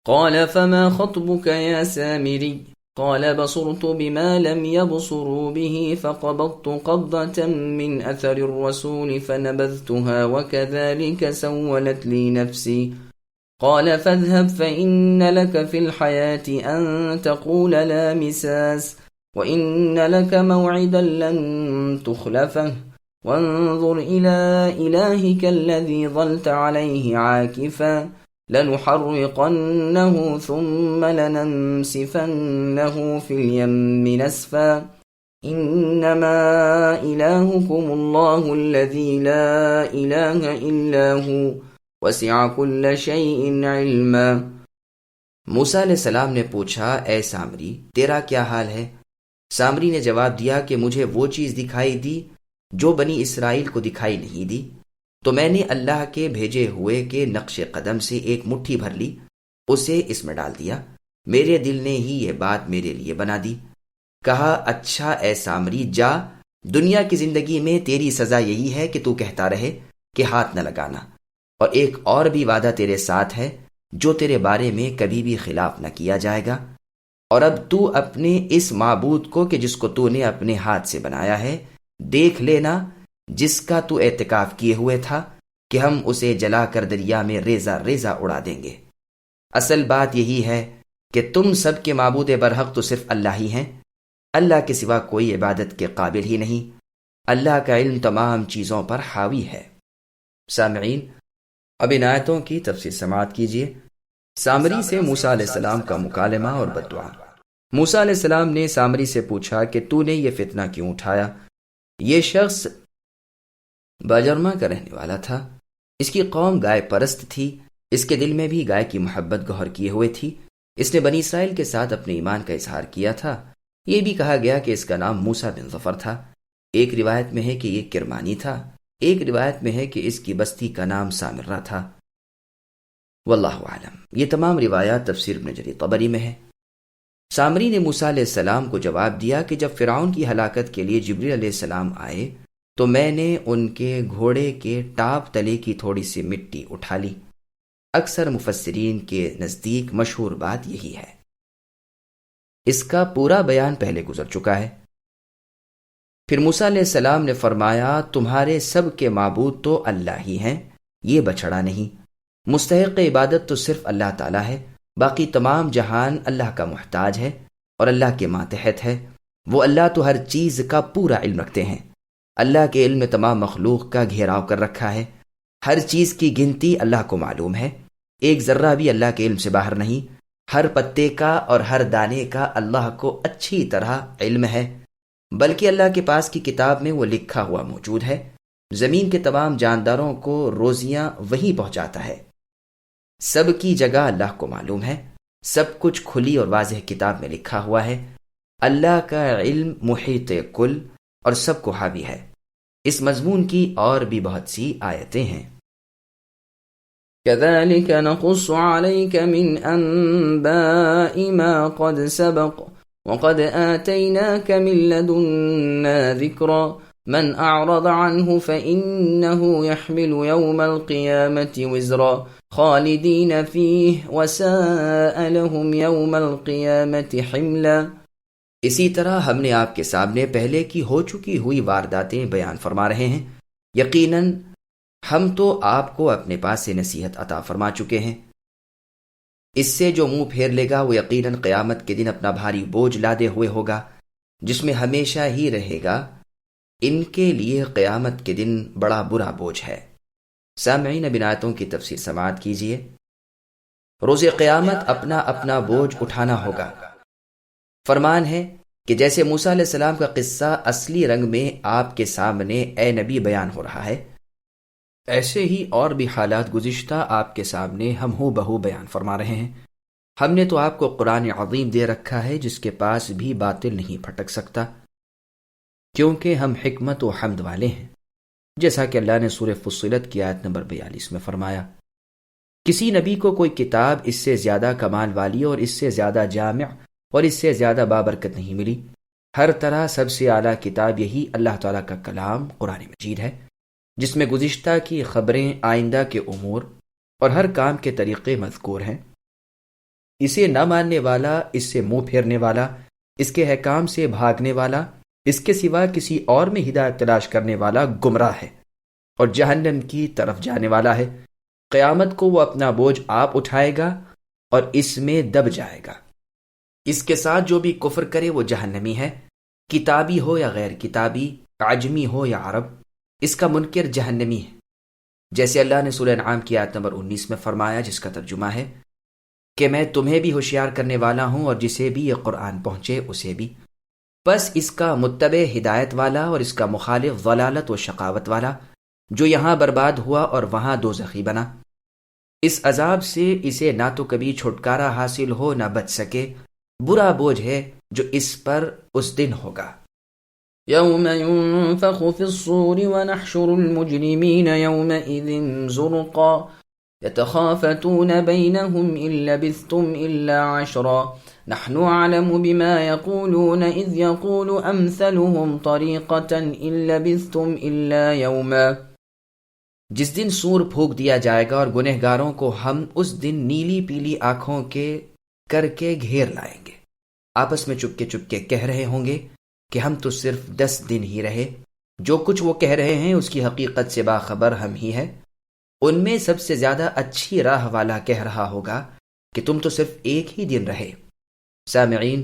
قال فما خطبك يا سامري؟ قال بصرت بما لم يبصروا به فقبضت قبضة من أثر الرسول فنبذتها وكذلك سولت لي نفسي. قال فاذهب فإن لك في الحياة أن تقول لا مساس وإن لك موعدا لن تخلفه وانظر إلى إلهك الذي ظلت عليه عاكفا لنحرقنه ثم لننسفنه في اليم نسفا إنما إلهكم الله الذي لا إله إلا هو وسع كل شيء علما۔ موسیٰ علیہ السلام نے پوچھا، اے سامری تیرا کیا حال ہے؟ سامری نے جواب دیا کہ مجھے وہ چیز دکھائی دی جو بنی اسرائیل کو دکھائی نہیں دی، تو میں نے اللہ کے بھیجے ہوئے کے نقش قدم سے ایک مٹھی بھر لی، اسے اس میں ڈال دیا، میرے دل نے ہی یہ بات میرے لیے بنا دی۔ کہا، اچھا اے سامری جا، دنیا کی زندگی میں تیری سزا یہی ہے کہ تو کہتا رہے کہ ہاتھ نہ لگانا، اور ایک اور بھی وعدہ تیرے ساتھ ہے جو تیرے بارے میں کبھی بھی خلاف نہ کیا جائے گا، اور اب تو اپنے اس معبود کو کہ جس کو تو نے اپنے ہاتھ سے بنایا ہے دیکھ لینا، جس کا تو اعتکاف کیے ہوئے تھا کہ ہم اسے جلا کر دریا میں ریزہ ریزہ اڑا دیں گے۔ اصل بات یہی ہے کہ تم سب کے معبود برحق تو صرف اللہ ہی ہیں، اللہ کے سوا کوئی عبادت کے قابل ہی نہیں، اللہ کا علم تمام چیزوں پر حاوی ہے۔ سامعین، اب ان آیتوں کی تفسیر سماعت کیجیے۔ سامری سے موسیٰ علیہ السلام کا مکالمہ اور بددعا۔ موسیٰ علیہ السلام نے سامری سے پوچھا کہ تو نے یہ فتنہ کیوں اٹھایا؟ یہ شخص باجرما کا رہنے والا تھا، اس کی قوم گائے پرست تھی، اس کے دل میں بھی گائے کی محبت گہر کیے ہوئے تھی۔ اس نے بنی اسرائیل کے ساتھ اپنے ایمان کا اظہار کیا تھا۔ یہ بھی کہا گیا کہ اس کا نام موسیٰ بن ظفر تھا، ایک روایت میں ہے کہ یہ کرمانی تھا، ایک روایت میں ہے کہ اس کی بستی کا نام سامرہ تھا۔ واللہ اعلم۔ یہ تمام روایات تفسیر ابن جریر طبری میں ہے۔ سامری نے موسیٰ علیہ السلام کو جواب دیا کہ جب فرعون کی ہلاکت کے لیے جبریل علیہ السلام آئے تو میں نے ان کے گھوڑے کے ٹاپ تلے کی تھوڑی سی مٹی اٹھا لی۔ اکثر مفسرین کے نزدیک مشہور بات یہی ہے۔ اس کا پورا بیان پہلے گزر چکا ہے۔ پھر موسیٰ علیہ السلام نے فرمایا، تمہارے سب کے معبود تو اللہ ہی ہیں، یہ بچھڑا نہیں، مستحق عبادت تو صرف اللہ تعالیٰ ہے، باقی تمام جہان اللہ کا محتاج ہے اور اللہ کے ماتحت ہے۔ وہ اللہ تو ہر چیز کا پورا علم رکھتے ہیں، اللہ کے علم میں تمام مخلوق کا گھیراؤ کر رکھا ہے، ہر چیز کی گنتی اللہ کو معلوم ہے، ایک ذرہ بھی اللہ کے علم سے باہر نہیں، ہر پتے کا اور ہر دانے کا اللہ کو اچھی طرح علم ہے، بلکہ اللہ کے پاس کی کتاب میں وہ لکھا ہوا موجود ہے۔ زمین کے تمام جانداروں کو روزیاں وہی پہنچاتا ہے، سب کی جگہ اللہ کو معلوم ہے، سب کچھ کھلی اور واضح کتاب میں لکھا ہوا ہے۔ اللہ کا علم محیط کل اور سب کو حاوی ہے۔ اس مضمون کی اور بھی بہت سی آیتیں ہیں۔ كذلك نقص عليك من أنباء ما قد سبق وقد آتيناك من لدنا ذكرا من أعرض عنه فإنه يحمل يوم القيامة وزرا خالدين فيه وساء لهم يوم القيامة حملا۔ اسی طرح ہم نے آپ کے سامنے پہلے کی ہو چکی ہوئی وارداتیں بیان فرما رہے ہیں۔ یقیناً ہم تو آپ کو اپنے پاس سے نصیحت عطا فرما چکے ہیں، اس سے جو منہ پھیر لے گا وہ یقیناً قیامت کے دن اپنا بھاری بوجھ لادے ہوئے ہوگا جس میں ہمیشہ ہی رہے گا۔ ان کے لیے قیامت کے دن بڑا برا بوجھ ہے۔ سامعین، اب ان آیتوں کی تفسیر سماعت کیجیے۔ روز قیامت اپنا اپنا بوجھ اٹھانا ہوگا۔ فرمان ہے کہ جیسے موسیٰ علیہ السلام کا قصہ اصلی رنگ میں آپ کے سامنے اے نبی بیان ہو رہا ہے، ایسے ہی اور بھی حالات گزشتہ آپ کے سامنے ہم ہو بہو بیان فرما رہے ہیں۔ ہم نے تو آپ کو قرآن عظیم دے رکھا ہے جس کے پاس بھی باطل نہیں پھٹک سکتا، کیونکہ ہم حکمت و حمد والے ہیں، جیسا کہ اللہ نے سورہ فصلت کی آیت نمبر 42 میں فرمایا۔ کسی نبی کو کوئی کتاب اس سے زیادہ کمال والی اور اس سے زیادہ جامع اور اس سے زیادہ بابرکت نہیں ملی۔ ہر طرح سب سے اعلیٰ کتاب یہی اللہ تعالیٰ کا کلام قرآن مجید ہے، جس میں گزشتہ کی خبریں، آئندہ کے امور اور ہر کام کے طریقے مذکور ہیں۔ اسے نہ ماننے والا، اس سے منہ پھیرنے والا، اس کے احکام سے بھاگنے والا، اس کے سوا کسی اور میں ہدایت تلاش کرنے والا گمراہ ہے اور جہنم کی طرف جانے والا ہے۔ قیامت کو وہ اپنا بوجھ آپ اٹھائے گا اور اس میں دب جائے گا۔ اس کے ساتھ جو بھی کفر کرے وہ جہنمی ہے، کتابی ہو یا غیر کتابی، عجمی ہو یا عرب، اس کا منکر جہنمی ہے، جیسے اللہ نے سورہ انعام کی آیت نمبر 19 میں فرمایا، جس کا ترجمہ ہے کہ میں تمہیں بھی ہوشیار کرنے والا ہوں اور جسے بھی یہ قرآن پہنچے اسے بھی۔ بس اس کا متبع ہدایت والا اور اس کا مخالف ضلالت و شقاوت والا، جو یہاں برباد ہوا اور وہاں دوزخی بنا۔ اس عذاب سے اسے نہ تو کبھی چھٹکارا حاصل ہو نہ بچ سکے، برا بوجھ ہے جو اس پر اس دن ہوگا۔ يوم ينفخ في الصور ونحشر المجرمين يومئذ زرقا يتخافتون بينهم إن لبثتم إلا عشرا نحن أعلم بما يقولون إذ يقول أمثلهم طريقة إن لبثتم إلا يوما۔ جس دن سور پھونک دیا جائے گا اور گنہگاروں کو ہم اس دن نیلی پیلی آنکھوں کے کر کے گھیر لائیں گے، آپس میں چپکے کہہ رہے ہوں گے کہ ہم تو صرف 10 دن ہی رہے، جو کچھ وہ کہہ رہے ہیں اس کی حقیقت سے باخبر ہم ہی ہیں۔ ان میں سب سے زیادہ اچھی راہ والا کہہ رہا ہوگا کہ تم تو صرف ایک ہی دن رہے۔ سامعین،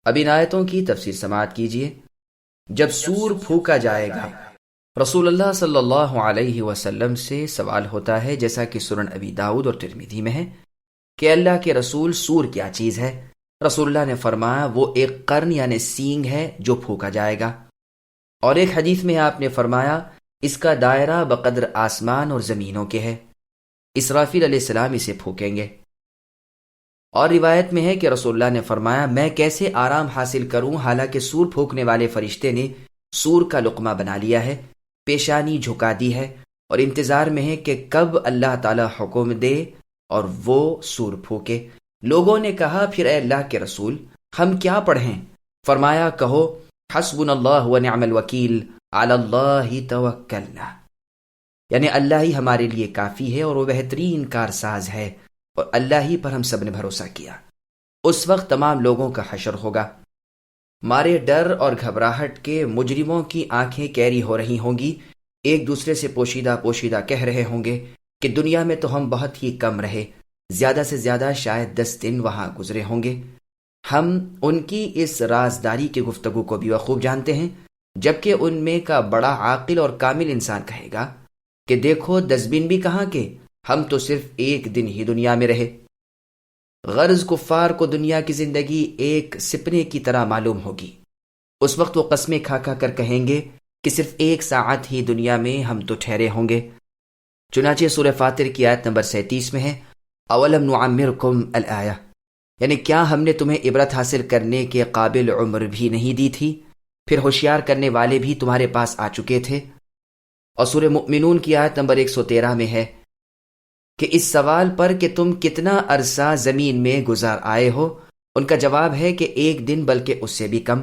اب ان آیتوں کی تفسیر سماعت کیجیے۔ جب سور پھونکا جائے گا، رسول اللہ صلی اللہ علیہ وسلم سے سوال ہوتا ہے، جیسا کہ سنن ابی داؤد اور ترمذی میں ہے، کہ اللہ کے رسول سور کیا چیز ہے؟ رسول اللہ نے فرمایا وہ ایک قرن یعنی سینگ ہے جو پھونکا جائے گا، اور ایک حدیث میں آپ نے فرمایا اس کا دائرہ بقدر آسمان اور زمینوں کے ہے، اسرافیل علیہ السلام اسے پھونکیں گے۔ اور روایت میں ہے کہ رسول اللہ نے فرمایا میں کیسے آرام حاصل کروں حالانکہ سور پھونکنے والے فرشتے نے سور کا لقمہ بنا لیا ہے، پیشانی جھکا دی ہے اور انتظار میں ہے کہ کب اللہ تعالی حکم دے اور وہ سور پھونکے۔ لوگوں نے کہا پھر اے اللہ کے رسول ہم کیا پڑھیں؟ فرمایا کہو حسبنا اللہ ونعم الوکیل علی اللہ توکلنا، یعنی اللہ ہی ہمارے لیے کافی ہے اور وہ بہترین کارساز ہے اور اللہ ہی پر ہم سب نے بھروسہ کیا۔ اس وقت تمام لوگوں کا حشر ہوگا، مارے ڈر اور گھبراہٹ کے مجرموں کی آنکھیں کیری ہو رہی ہوں گی، ایک دوسرے سے پوشیدہ کہہ رہے ہوں گے کہ دنیا میں تو ہم بہت ہی کم رہے، زیادہ سے زیادہ شاید 10 دن وہاں گزرے ہوں گے۔ ہم ان کی اس رازداری کی گفتگو کو بھی بخوب جانتے ہیں، جبکہ ان میں کا بڑا عاقل اور کامل انسان کہے گا کہ دیکھو 10 دن بھی کہاں کے، ہم تو صرف ایک دن ہی دنیا میں رہے۔ غرض کفار کو دنیا کی زندگی ایک سپنے کی طرح معلوم ہوگی۔ اس وقت وہ قسمیں کھا کر کہیں گے کہ صرف 1 ساعت ہی دنیا میں ہم تو ٹھہرے ہوں گے۔ چنانچہ سورہ فاطر کی آیت نمبر 37 میں ہے اولم نعمرکم الآیہ، یعنی کیا ہم نے تمہیں عبرت حاصل کرنے کے قابل عمر بھی نہیں دی تھی؟ پھر ہوشیار کرنے والے بھی تمہارے پاس آ چکے تھے۔ اور سورہ مؤمنون کی آیت نمبر 113 میں ہے کہ اس سوال پر کہ تم کتنا عرصہ زمین میں گزار آئے ہو، ان کا جواب ہے کہ 1 دن بلکہ اس سے بھی کم۔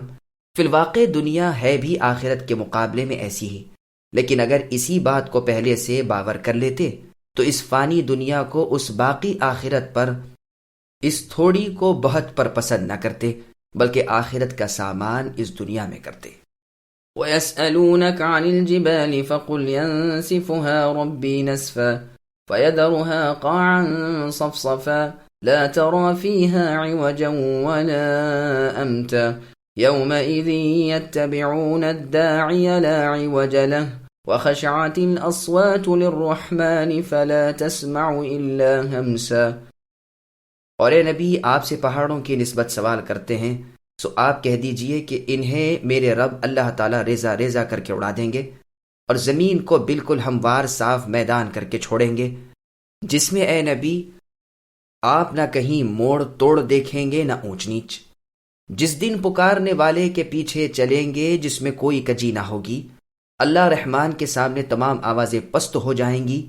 فی الواقع دنیا ہے بھی آخرت کے مقابلے میں ایسی ہی، لیکن اگر اسی بات کو پہلے سے باور کر لیتے تو اس فانی دنیا کو اس باقی آخرت پر اس تھوڑی کو بہت پر پسند نہ کرتے، بلکہ آخرت کا سامان اس دنیا میں کرتے۔ وَيَسْأَلُونَكَ عَنِ الْجِبَالِ فَقُلْ يَنسِفُهَا رَبِّي نَسْفًا فَيَذَرُهَا قَاعًا صَفْصَفًا لَا تَرَى فِيهَا عِوَجًا وَلَا أَمْتًا يَوْمَئِذٍ يَتَّبِعُونَ الدَّاعِيَ لَا عِوَجَ لَهُ وَخَشَعَتِ الْأَصْوَاتُ لِلرَّحْمَنِ فَلَا تَسْمَعُ إِلَّا هَمْسًا۔ اور اے نبی آپ سے پہاڑوں کی نسبت سوال کرتے ہیں، سو آپ کہہ دیجئے کہ انہیں میرے رب اللہ تعالیٰ ریزہ ریزہ کر کے اڑا دیں گے اور زمین کو بالکل ہموار صاف میدان کر کے چھوڑیں گے، جس میں اے نبی آپ نہ کہیں موڑ توڑ دیکھیں گے نہ اونچ نیچ۔ جس دن پکارنے والے کے پیچھے چلیں گے جس میں کوئی کجی نہ ہوگی، اللہ رحمان کے سامنے تمام آوازیں پست ہو جائیں گی،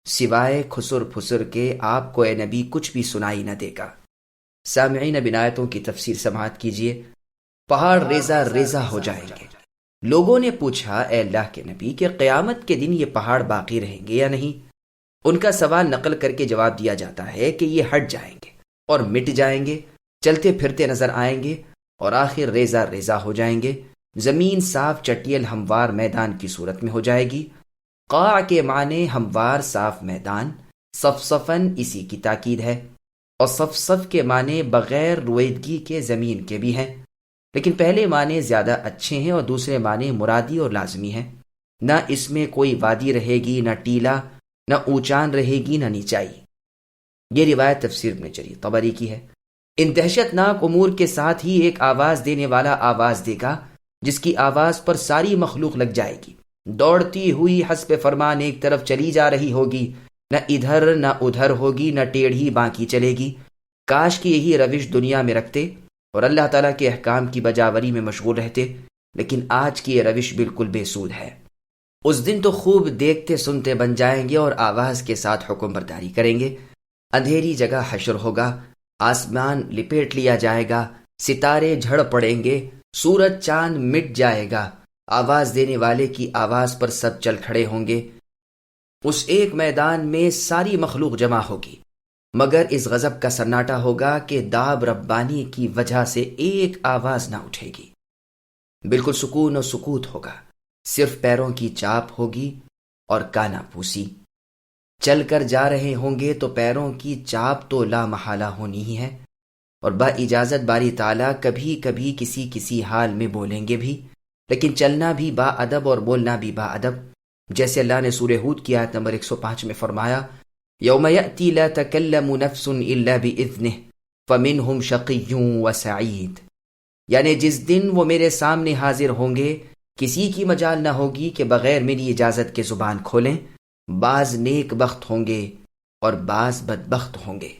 سوائے خسر پھسر کے آپ کو اے نبی کچھ بھی سنائی نہ دے گا۔ سامعین اب آیتوں کی تفسیر سماعت کیجیے۔ پہاڑ ریزہ ریزہ ہو جائیں گے۔ لوگوں نے پوچھا اے اللہ کے نبی کہ قیامت کے دن یہ پہاڑ باقی رہیں گے یا نہیں؟ ان کا سوال نقل کر کے جواب دیا جاتا ہے کہ یہ ہٹ جائیں گے اور مٹ جائیں گے، چلتے پھرتے نظر آئیں گے اور آخر ریزہ ریزہ ہو جائیں گے۔ زمین صاف چٹیل ہموار میدان کی صورت میں ہو جائے گی۔ قاع کے معنی ہموار صاف میدان، صفصفاً اسی کی تاکید ہے، اور صف کے معنی بغیر رویدگی کے زمین کے بھی ہیں، لیکن پہلے معنی زیادہ اچھے ہیں اور دوسرے معنی مرادی اور لازمی ہیں۔ نہ اس میں کوئی وادی رہے گی، نہ ٹیلا، نہ اونچان رہے گی، نہ نیچائی۔ یہ روایت تفسیر ابن جریر طبری کی ہے۔ ان دہشت ناک امور کے ساتھ ہی ایک آواز دینے والا آواز دے گا، جس کی آواز پر ساری مخلوق لگ جائے گی، دوڑتی ہوئی حسب فرمان ایک طرف چلی جا رہی ہوگی، نہ ادھر نہ ادھر ہوگی، نہ ٹیڑھی باقی چلے گی۔ کاش کہ یہی روش دنیا میں رکھتے اور اللہ تعالیٰ کے احکام کی بجاوری میں مشغول رہتے، لیکن آج کی یہ روش بالکل بے سود ہے۔ اس دن تو خوب دیکھتے سنتے بن جائیں گے اور آواز کے ساتھ حکم برداری کریں گے۔ اندھیری جگہ حشر ہوگا، آسمان لپیٹ لیا جائے گا، ستارے جھڑ پڑیں گے، سورج چاند مٹ جائے گا، آواز دینے والے کی آواز پر سب چل کھڑے ہوں گے۔ اس ایک میدان میں ساری مخلوق جمع ہوگی، مگر اس غضب کا سناٹا ہوگا کہ داب ربانی کی وجہ سے ایک آواز نہ اٹھے گی۔ بالکل سکون و سکوت ہوگا، صرف پیروں کی چاپ ہوگی اور کانا پوسی۔ چل کر جا رہے ہوں گے تو پیروں کی چاپ تو لا محالہ ہونی ہی ہے، اور با اجازت باری تعالیٰ کبھی کبھی کسی حال میں بولیں گے بھی، لیکن چلنا بھی با ادب اور بولنا بھی با ادب، جیسے اللہ نے سورہ ہود کی آیت نمبر 105 میں فرمایا، یوم یأتی لا تکلم نفس الا بإذنہ فمنہم شقی وسعید، یعنی جس دن وہ میرے سامنے حاضر ہوں گے کسی کی مجال نہ ہوگی کہ بغیر میری اجازت کے زبان کھولیں، بعض نیک بخت ہوں گے اور بعض بدبخت ہوں گے۔